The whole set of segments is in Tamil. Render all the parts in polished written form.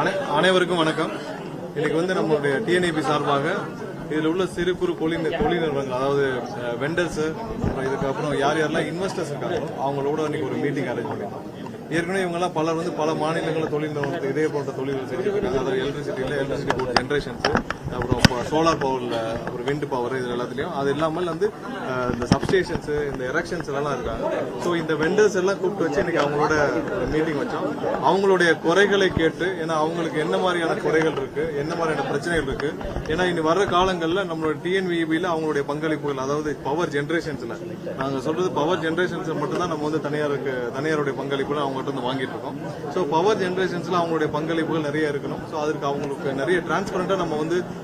அனைவருக்கும் வணக்கம். இன்னைக்கு நம்மளுடைய டிஎன்இபி சார்பாக இதில் உள்ள சிறு குறு தொழில் நிறுவனங்கள், அதாவது வெண்டர்ஸ், இதுக்கப்புறம் யார் யாரெல்லாம் இன்வெஸ்டர்ஸ் இருக்காங்க அவங்களோட இன்னைக்கு ஒரு மீட்டிங் அரேஞ்ச் பண்ணிருக்கோம். ஏற்கனவே இவங்கெல்லாம் பலர் பல மாநிலங்களில் தொழில் நிறுவனத்துக்கு இதே போன்ற தொழில்கள் செஞ்சுருக்காங்க. அதாவது எலக்ட்ரிசிட்டி போர்ட் ஜென்ரேஷன்ஸ், அப்புறம் சோலார் பவர்ல, அப்புறம் விண்ட் பவர், இது எல்லாத்துலயும். அது இல்லாமல் இந்த சப்ஸ்டேஷன்ஸ், இந்த எரெக்ஷன்ஸ் எல்லாம் இருக்காங்க. ஸோ இந்த வெண்டர்ஸ் எல்லாம் கூப்பிட்டு வச்சு இன்னைக்கு அவங்களோட மீட்டிங் வச்சோம். அவங்களுடைய குறைகளை கேட்டு, ஏன்னா அவங்களுக்கு என்ன மாதிரியான குறைகள் இருக்கு, என்ன மாதிரியான பிரச்சனைகள் இருக்கு, ஏன்னா இனி வர்ற காலங்களில் நம்மளோட டிஎன்விபியில் அவங்களுடைய பங்களிப்புகள், அதாவது பவர் ஜென்ரேஷன்ஸ்ல நாங்கள் சொல்றது பவர் ஜென்ரேஷன்ஸ் மட்டும்தான் நம்ம தனியாருடைய பங்களிப்புல அவங்க வாங்கிட்டு இருக்கோம். ஸோ பவர் ஜென்ரேஷன்ஸ்ல அவங்களுடைய பங்களிப்புகள் நிறைய இருக்கணும். ஸோ அதற்கு அவங்களுக்கு நிறைய டிரான்ஸ்பரண்டா நம்ம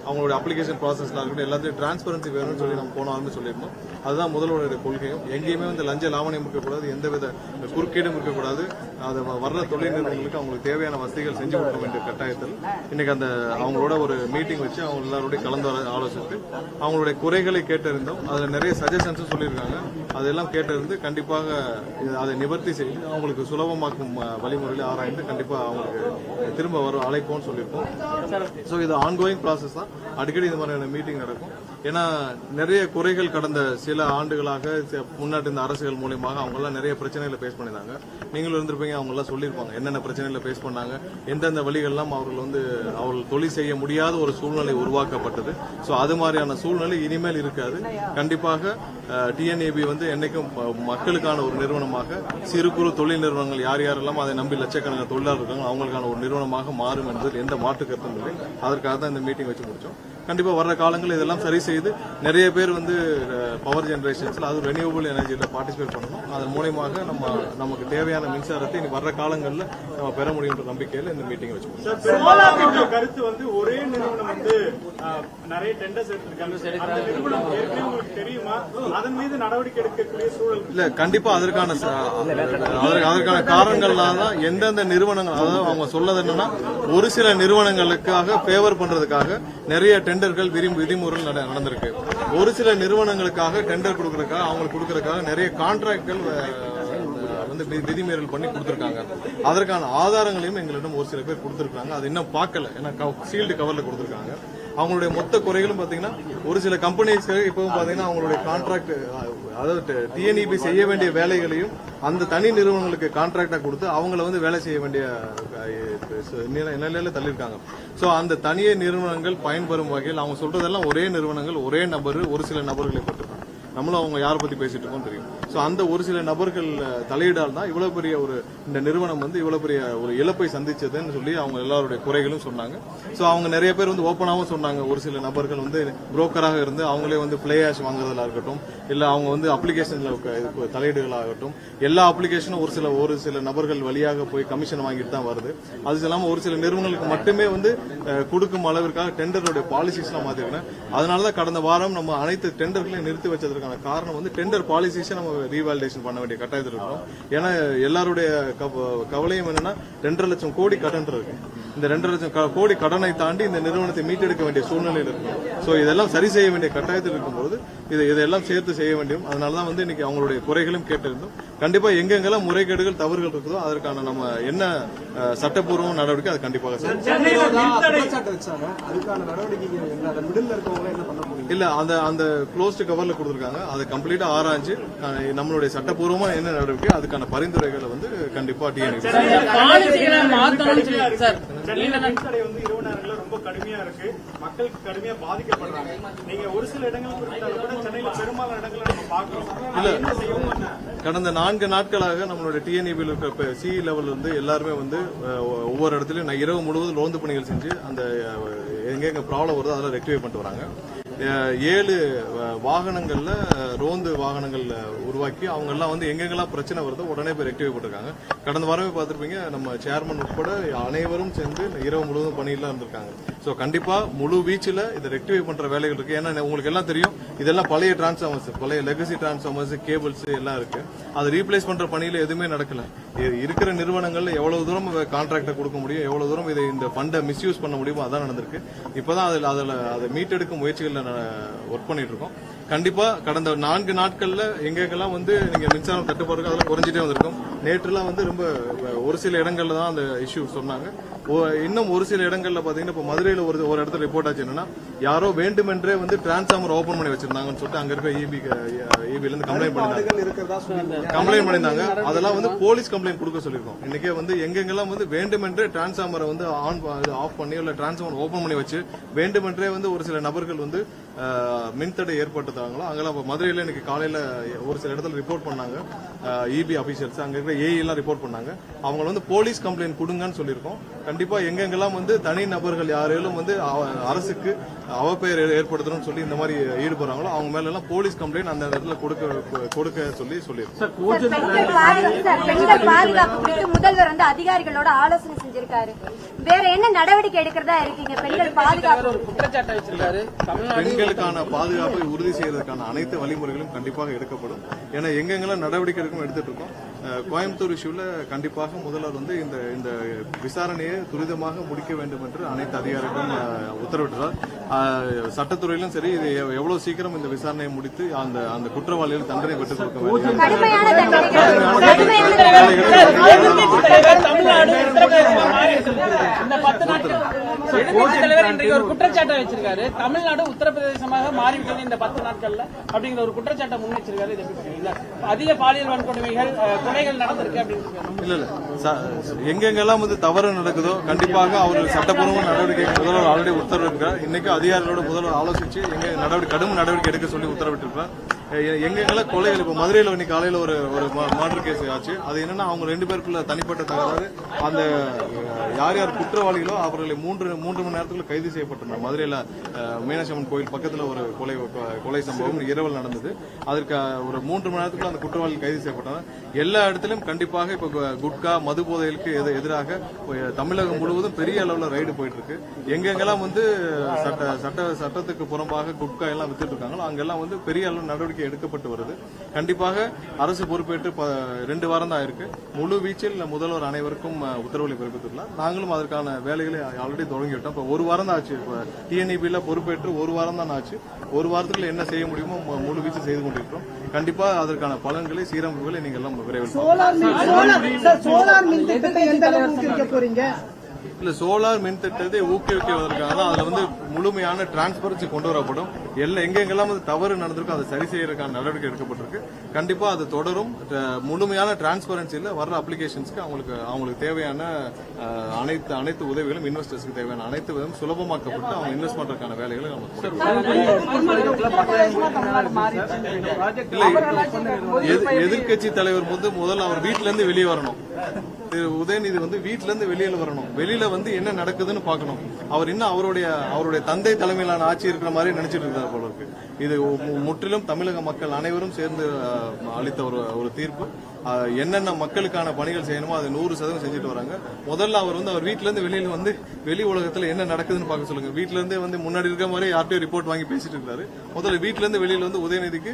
அவங்களுடைய அப்ளிகேஷன் ப்ராசஸ்ல இருக்கட்டும் எல்லாத்தையும் டிரான்ஸ்பரன்சி வேணும்னு சொல்லி நம்ம போனாலுமே சொல்லியிருந்தோம். அதுதான் முதல்வருடைய கொள்கையும். எங்கேயுமே லஞ்ச லாவணியம் இருக்கக்கூடாது, எந்தவித குறுக்கீடும் இருக்கக்கூடாது. அது வர்ற தொழில் நிறுவனங்களுக்கு அவங்களுக்கு தேவையான வசதிகள் செஞ்சு கொடுக்க வேண்டிய கட்டாயத்தில் இன்னைக்கு அவங்களோட ஒரு மீட்டிங் வச்சு அவங்க எல்லாரோட கலந்து ஆலோசித்து அவங்களுடைய குறைகளை கேட்டறிந்தோம். அதுல நிறைய சஜஷன்ஸும் சொல்லியிருக்காங்க. அதெல்லாம் கேட்டறிந்து கண்டிப்பாக அதை நிவர்த்தி செய்து அவங்களுக்கு சுலபமாக்கும் வழிமுறையில் ஆராய்ந்து கண்டிப்பா அவங்களுக்கு திரும்ப வரும் அழைப்போம்னு சொல்லியிருக்கோம். ஸோ இது ஆன்கோயிங் ப்ராசஸ் தான். அடிக்கடி இந்த மாதிரியான மீட்டிங் நடக்கும். ஏன்னா நிறைய குறைகள் கடந்த சில ஆண்டுகளாக முன்னாடி இந்த அரசுகள் மூலியமாக அவங்க எல்லாம் நிறைய பிரச்சனைகளை பேஸ் பண்ணிருந்தாங்க. நீங்களும் இருந்திருப்பீங்க, அவங்க எல்லாம் சொல்லியிருப்பாங்க என்னென்ன பிரச்சனைகளை பேஸ் பண்ணாங்க, எந்தெந்த வழிகள்லாம் அவர்கள் தொழில் செய்ய முடியாத ஒரு சூழ்நிலை உருவாக்கப்பட்டது. ஸோ அது மாதிரியான சூழ்நிலை இனிமேல் இருக்காது. கண்டிப்பாக டிஎன்ஏபி என்னைக்கும் மக்களுக்கான ஒரு நிறுவனமாக, சிறு குறு தொழில் நிறுவனங்கள் யார் யாரெல்லாம் அதை நம்பி லட்சக்கணக்கான தொழிலாளர் இருக்காங்க அவங்களுக்கான ஒரு நிறுவனமாக மாறும் என்பதில் எந்த மாற்று கருத்தும் இல்லை. அதற்காக தான் இந்த மீட்டிங் வச்சு முடிச்சோம். கண்டிப்பா வர்ற காலங்களில் இதெல்லாம் சரி செய்து நிறைய பேர் பவர் ஜெனரேஷன்ஸ்ல, அது ரெனியூவபிள் எனர்ஜியில பார்ட்டிசிபேட் பண்ணணும். அதன் மூலமாக நமக்கு தேவையான மின்சாரத்தை இனி வர்ற காலங்களில் நம்ம பெற முடியுன்ற நம்பிக்கையில் இந்த மீட்டிங் வச்சுக்கோம். கருத்து ஒரே நிறுவனம் நிறைய டெண்டர்ஸ் தெரியுமா, அதன் மீது நடவடிக்கை எடுக்கக்கூடிய சூழல் இல்ல. கண்டிப்பா அதற்கான காரணங்கள்லாம் தான் எந்தெந்த நிறுவனங்கள், அதாவது அவங்க சொல்லது என்னன்னா, ஒரு சில நிறுவனங்களுக்காக ஃபேவர் பண்றதுக்காக நிறைய டெண்டர்கள் விதிமுறைகள் நடந்திருக்கு. ஒரு சில நிறுவனங்களுக்காக டெண்டர் கொடுக்கறதுக்காக, அவங்களுக்கு கொடுக்கறதுக்காக நிறைய கான்ட்ராக்ட்கள் விதிமீறல் பண்ணி கொடுத்திருக்காங்க. அதற்கான ஆதாரங்களையும் எங்களிடம் ஒரு சில பேர் கொடுத்திருக்காங்க. அது இன்னும் பார்க்கல, ஏன்னா சீல்டு கவர்ல கொடுத்திருக்காங்க. அவங்களுடைய மொத்த குறைகளும் பாத்தீங்கன்னா, ஒரு சில கம்பெனிஸ் இப்பவும் பாத்தீங்கன்னா அவங்களுடைய கான்ட்ராக்ட், அதாவது டிஎன்இபி செய்ய வேண்டிய வேலைகளையும் அந்த தனி நிறுவனங்களுக்கு கான்ட்ராக்டா கொடுத்து அவங்கள வேலை செய்ய வேண்டிய நிலையில தள்ளியிருக்காங்க. சோ அந்த தனிய நிறுவனங்கள் பயன்பெறும் வகையில் அவங்க சொல்றதெல்லாம் ஒரே நிறுவனங்கள், ஒரே நபர், ஒரு சில நபர்களை பற்றி நம்மளும் அவங்க யாரை பத்தி பேசிட்டு இருக்கோம் தெரியும். சோ அந்த ஒரு சில நபர்கள் தலையீடால் தான் இவ்வளவு பெரிய இந்த நிறுவனம் இவ்வளவு பெரிய ஒரு இழப்பை சந்திச்சதுன்னு சொல்லி அவங்க எல்லாருடைய குறைகளும் சொன்னாங்க. சோ அவங்க நிறைய பேர் ஓப்பனாவும் சொன்னாங்க. ஒரு சில நபர்கள் புரோக்கராக இருந்து அவங்களே பிளே ஆஷ் வாங்குறதுல இருக்கட்டும், இல்ல அவங்க அப்ளிகேஷன்ல தலையீடுகளாகட்டும், எல்லா அப்ளிகேஷனும் ஒரு சில நபர்கள் வழியாக போய் கமிஷன் வாங்கிட்டு தான் வருது. அது இல்லாம ஒரு சில நிறுவனங்களுக்கு மட்டுமே கொடுக்கும் அளவிற்காக டெண்டருடைய பாலிசிஸ் எல்லாம் மாத்திருக்கேன். அதனாலதான் கடந்த வாரம் நம்ம அனைத்து டெண்டர்களையும் நிறுத்தி வச்சதற்கான காரணம் டெண்டர் பாலிசிஸை நம்ம ரீவாலிடேஷன் பண்ண வேண்டிய கட்டாயத்தில் இருக்கிறோம். ஏன்னா எல்லாருடைய கவலையும் என்னன்னா 2.5 லட்சம் கோடி கடன் இருக்கு. இந்த 2.5 லட்சம் கோடி கடனை தாண்டி இந்த நிறுவனத்தை மீட்டெடுக்க வேண்டிய சூழ்நிலையில் இருக்கும். சோ இதெல்லாம் சரி செய்ய வேண்டிய கட்டாயத்தில் இருக்கும்போது இதெல்லாம் சேர்த்து செய்ய வேண்டும். அதனாலதான் இன்னைக்கு அவங்களுடைய குறைகளும் கேட்டிருந்தோம். கண்டிப்பா எங்கெங்கெல்லாம் முறைகேடுகள், தவறுகள் இருக்குதோ அதற்கான நம்ம என்ன சட்டப்பூர்வ நடவடிக்கை அது கண்டிப்பாக இல்ல. அந்த க்ளோஸ்டு கவர்ல கொடுத்திருக்காங்க. அதை கம்ப்ளீட்டா ஆராய்ஞ்சு நம்மளுடைய சட்டப்பூர்வமா என்ன நடவடிக்கை அதுக்கான பரிந்துரைகளை கண்டிப்பா டிஎன்இபி ரொம்ப கடுமையா இருக்கு, மக்களுக்கு கடுமையா பாதிக்கப்படுறாங்க. நீங்க ஒரு சில இடங்களுக்கு சென்னையில பெரும்பாலான இடங்களை நம்ம பாக்குறோம். கடந்த 4 நாட்களாக நம்மளுடைய டிஎன்இபியில் இருக்க சி லெவல் எல்லாருமே ஒவ்வொரு இடத்துலயும் இரவு முழுவதும் ரோந்து பணிகள் செஞ்சு அந்த எங்க ப்ராப்ளம் வருதோ அதெல்லாம் ரெக்டிஃபை பண்ணிட்டு வராங்க. 7 வாகனங்கள்ல ரோந்து வாகனங்கள் உருவாக்கி அவங்க எல்லாம் எங்கெங்கெல்லாம் பிரச்சனை வருதோ உடனே போய் ரெக்டிஃபை பண்ணிருக்காங்க. கடந்த வாரமே பார்த்திருப்பீங்க, நம்ம சேர்மன் உட்பட அனைவரும் சேர்ந்து இரவு முழுவதும் பணியெல்லாம் இருந்திருக்காங்க. சோ கண்டிப்பா முழு வீச்சில் இதை ரெக்டிஃபை பண்ற வேலைகள் இருக்கு. ஏன்னா உங்களுக்கு எல்லாம் தெரியும், இதெல்லாம் பழைய டிரான்ஸ்ஃபார்மர்ஸ், பழைய லெகசி டிரான்ஸ்ஃபார்மர்ஸ், கேபிள்ஸ் எல்லாம் இருக்கு. அதை ரீப்ளேஸ் பண்ற பணியில எதுவுமே நடக்கல. இருக்கிற நிறுவனங்கள்ல எவ்வளவு தூரம் கான்ட்ராக்டை கொடுக்க முடியும், எவ்வளவு தூரம் இந்த ஃபண்டை மிஸ்யூஸ் பண்ண முடியுமோ அதான் நடந்திருக்கு. இப்பதான் அதை மீட்டெடுக்கும் முயற்சிகள் ஒர்க் பண்ணிட்டு இருக்கோம். கண்டிப்பா கடந்த 4 நாட்கள்ல எங்கெல்லாம் நீங்க மின்சாரம் தட்டுப்பாடு அதெல்லாம் குறைஞ்சிட்டே வந்திருக்கும். நேற்றுலாம் ரொம்ப ஒரு சில இடங்கள்ல தான் அந்த இஷ்யூ சொன்னாங்க. இன்னும் ஒரு சில இடங்கள்ல பாத்தீங்கன்னா இப்ப மதுரையில ஒரு இடத்துல ரிப்போர்ட் ஆச்சு என்னன்னா யாரோ வேண்டுமென்றே வந்து டிரான்ஸ்ஃபார்மர் ஓபன் பண்ணி வச்சிருந்தாங்கன்னு சொல்லிட்டு அங்க இருக்க EBல இருந்து கம்ப்ளைண்ட் பண்ணிருந்தாங்க. அதெல்லாம் வந்து போலீஸ் கம்ப்ளைண்ட் கொடுக்க சொல்லிருக்கோம். இன்னைக்கே வந்து எங்கெங்கெல்லாம் வந்து வேண்டுமென்றே டிரான்ஸ்ஃபார்மரை வந்து ஆஃப் பண்ணி இல்ல டிரான்ஸ்ஃபார்மர் ஓபன் பண்ணி வச்சு வேண்டுமென்றே வந்து ஒரு சில நபர்கள் வந்து மின்தடை ஏற்படுத்துறாங்களோ அங்கெல்லாம் மதுரையில இன்னைக்கு காலையில ஒரு சில இடத்துல ரிப்போர்ட் பண்ணாங்க. EB அபிஷியல்ஸ் அங்க இருக்கிற AE எல்லாம் ரிப்போர்ட் பண்ணாங்க. அவங்க வந்து போலீஸ் கம்ப்ளைண்ட் கொடுங்கன்னு சொல்லியிருக்கோம். கண்டிப்பா எங்கெங்கெல்லாம் வந்து தனி நபர்கள் யாரேலும் வந்து அரசுக்கு அவப்பெயர் ஏற்படுத்தணும்னு சொல்லி இந்த மாதிரி ஈடுபடுறாங்களோ அவங்க மேல எல்லாம் போலீஸ் கம்ப்ளைண்ட் அந்த இடத்துல கொடுக்க சொல்லியிருக்கோம். பெண்கள் பாதுகாப்பு குறித்து முதல்வர் வந்து அதிகாரிகளோட ஆலோசனை செஞ்சிருக்காரு. வேற என்ன நடவடிக்கை எடுக்கிறதா இருக்கீங்க? பெண்கள் பாதுகாப்பு குற்றச்சாட்டை வச்சிருக்காரு. பெண்களுக்கான பாதுகாப்பை உறுதி செய்வதற்கான அனைத்து வழிமுறைகளும் கண்டிப்பாக எடுக்கப்படும். ஏன்னா எங்கெங்கெல்லாம் நடவடிக்கை எடுக்கும் எடுத்துட்டு இருக்கோம். கோயம்புத்தூர் இஷ்யூல கண்டிப்பாக முதல்வர் வந்து இந்த விசாரணையை துரிதமாக முடிக்க வேண்டும் என்று அனைத்து அதிகாரிகளும் உத்தரவிட்டார். சட்டத்துறையிலும் சரி இது எவ்வளவு சீக்கிரம் இந்த விசாரணையை முடித்து அந்த குற்றவாளிகள் தண்டனை பெற்றுக் கொடுக்க வேண்டும். தலைவர் இன்றைக்கு ஒரு குற்றச்சாட்டை வச்சிருக்காரு. தமிழ்நாடு உத்தரப்பிரதேசமாக மாறிவிட்டது இந்த 10 நாட்கள்ல அப்படிங்கிற ஒரு குற்றச்சாட்டை முன் வச்சிருக்காரு. அதிக பாலியல் வன்கொடுமைகள் கொலைகள் நடந்திருக்கு அப்படின்னு இல்ல எங்கெங்கெல்லாம் வந்து தவறு நடக்குதோ கண்டிப்பாக அவர்கள் சட்டப்பூர்வ நடவடிக்கை முதல்வர் ஆல்ரெடி உத்தரவிட்டிருக்கிறார். இன்னைக்கு அதிகாரிகளோட முதல்வர் ஆலோசிச்சு கடும் நடவடிக்கை எடுக்க சொல்லி உத்தரவிட்டிருக்கிறார். எங்கெங்கெல்லாம் கொலைகள் இப்ப மதுரையில இன்னைக்கு காலையில ஒரு மர்டர் கேஸ் ஆச்சு. அது என்னன்னா அவங்க 2 பேருக்குள்ள தனிப்பட்ட தகராறு. அந்த யார் குற்றவாளிகளோ அவர்களை 3 மணி நேரத்துக்குள்ள கைது செய்யப்பட்டிருந்தார். மதுரையில மீனாட்சி அம்மன் கோயில் பக்கத்துல ஒரு கொலை சம்பவம் இரவல் நடந்தது. அதற்கு ஒரு 3 மணி நேரத்துக்குள்ள அந்த குற்றவாளி கைது செய்யப்பட்டாங்க. எல்லா இடத்திலும் கண்டிப்பாக இப்ப குட்கா மது போதைகளுக்கு எதிராக தமிழகம் முழுவதும் பெரிய அளவுல ரைடு போயிட்டு இருக்கு. எங்கெங்கெல்லாம் வந்து சட்டத்துக்கு புறம்பாக குட்கா எல்லாம் வித்துட்டு இருக்காங்களோ அங்கெல்லாம் வந்து பெரிய அளவு நடவடிக்கை எடுக்கப்பட்டு வருது. கண்டிப்பாக அரசு பொறுப்பேற்று 2 வாரம் தான் இருக்கு. முழு வீச்சில் முதல்வர் அனைவருக்கும் உத்தரவுகளை பிறப்பித்துள்ளார். நாங்களும் அதற்கான வேலைகளை ஆல்ரெடி தொடங்கிவிட்டோம். இப்ப 1 வாரம் தான் ஆச்சு. இப்ப TNEB பொறுப்பேற்று 1 வாரம் தான் ஆச்சு. 1 வாரத்துக்குள்ள என்ன செய்ய முடியுமோ முழு வீச்சு செய்து கொண்டிருக்கிறோம். கண்டிப்பா அதற்கான பலன்களை சீரமைப்புகளை நீங்க எல்லாம் விரைவில் இல்ல சோலார் மின் திட்டத்தை ஊக்குவிக்குவதற்காக தான் அதுல வந்து முழுமையான டிரான்ஸ்பரன்சி கொண்டு வரப்படும். எங்கெங்கெல்லாம் தவறு நடந்திருக்கும் அதை சரி செய்யறதுக்கான நடவடிக்கை எடுக்கப்பட்டிருக்கு. கண்டிப்பா அது தொடரும். முழுமையான டிரான்ஸ்பரன்சியில வர்ற அப்ளிகேஷன்ஸ்க்கு அவங்களுக்கு தேவையான அனைத்து உதவிகளும் இன்வெஸ்டர்ஸ்க்கு தேவையான அனைத்து விதமும் சுலபமாக்கப்பட்டு அவங்க இன்வெஸ்ட் பண்றதுக்கான வேலைகளை எதிர்கட்சி தலைவர் முதல்ல அவர் வீட்டில இருந்து வெளியே வரணும். உதயநிதி வந்து வீட்டில இருந்து வெளியில வரணும். வெளியில வந்து என்ன நடக்குதுன்னு பாக்கணும். அவர் இன்னும் அவருடைய தந்தை தலைமையிலான ஆட்சி இருக்கிற மாதிரி நினைச்சிட்டு இருக்காரு போல இருக்கு. இது முற்றிலும் தமிழக மக்கள் அனைவரும் சேர்ந்து அளித்த ஒரு தீர்ப்பு. என்னென்ன மக்களுக்கான பணிகள் செய்யணுமோ அதை 100% செஞ்சுட்டு வராங்க. முதல்ல அவர் வீட்டுல இருந்து வெளியில வந்து வெளி உலகத்துல என்ன நடக்குதுன்னு பாக்க சொல்லுங்க. வீட்டுல இருந்தே வந்து முன்னாடி இருக்க மாதிரி யார்கிட்டயும் ரிப்போர்ட் வாங்கி பேசிட்டு இருக்காரு. முதல்ல வீட்டுல இருந்து வெளியில வந்து உதயநிதிக்கு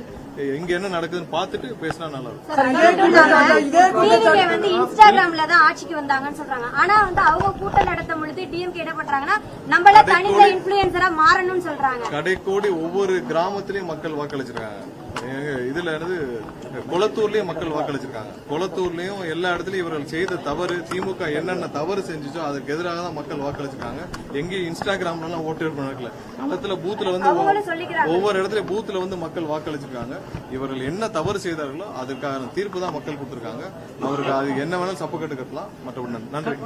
இங்க என்ன நடக்குதுன்னு பாத்துட்டு பேசினா நல்லா இருக்கும். இன்ஸ்டாகிராம்ல தான் ஆட்சிக்கு வந்தாங்கன்னு சொல்றாங்க. ஆனா வந்து அவங்க கூட்டம் நடத்தும் பொழுது டிஎம்கே என்ன பண்றாங்கன்னா நம்மள தனித்த இன்ஃப்ளூயன்சரா மாறணும்னு சொல்றாங்க. கடைக்கோடி ஒவ்வொரு கிராமத்திலயும் மக்கள் வாக்களிச்சிருக்காங்க. இதுல குளத்தூர்லயும் மக்கள் வாக்களிச்சிருக்காங்க. குளத்தூர்லயும் எல்லா இடத்துலயும் இவர்கள் செய்த தவறு திமுக என்னென்ன தவறு செஞ்சுச்சோ அதுக்கு எதிராக தான் மக்கள் வாக்களிச்சிருக்காங்க. எங்கேயும் இன்ஸ்டாகிராம்ல ஓட்டு நடக்கல. களத்துல பூத்துல வந்து ஒவ்வொரு இடத்துலயும் பூத்துல வந்து மக்கள் வாக்களிச்சிருக்காங்க. இவர்கள் என்ன தவறு செய்தார்களோ அதற்கான தீர்ப்பு தான் மக்கள் கொடுத்திருக்காங்க. அவருக்கு அது என்ன வேணாலும் சப்பக்கட்டு கட்டலாம். மற்றொன்று நன்றி.